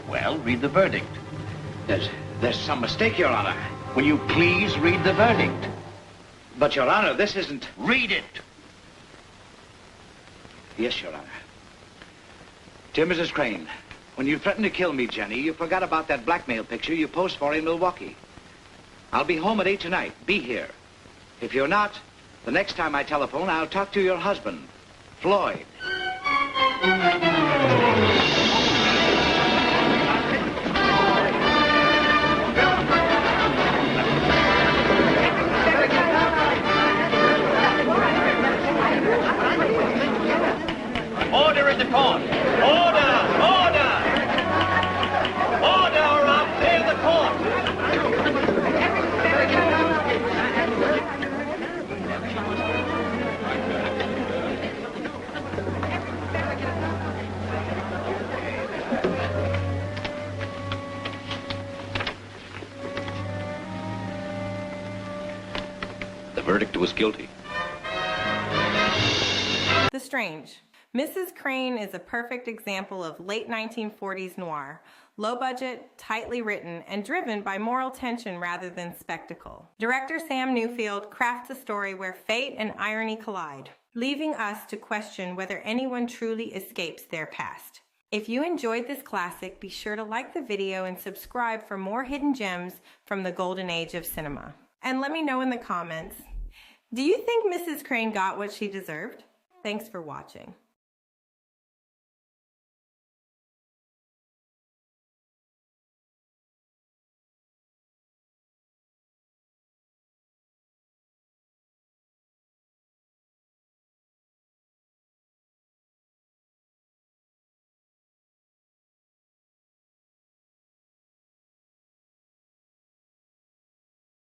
Well, read the verdict. There's some mistake, Your Honor. Will you please read the verdict? But, Your Honor, this isn't... Read it. Yes, Your Honor. Dear Mrs. Crane, when you threatened to kill me, Jenny, you forgot about that blackmail picture you posed for in Milwaukee. I'll be home at 8 tonight. Be here. If you're not, the next time I telephone, I'll talk to your husband. Floyd. Order in the court! Order! Order! Order or I'll clear the court! The verdict was guilty. The Strange. Mrs. Crane is a perfect example of late 1940s noir. Low budget, tightly written, and driven by moral tension rather than spectacle. Director Sam Newfield crafts a story where fate and irony collide, leaving us to question whether anyone truly escapes their past. If you enjoyed this classic, be sure to like the video and subscribe for more hidden gems from the golden age of cinema. And let me know in the comments, do you think Mrs. Crane got what she deserved? Thanks for watching.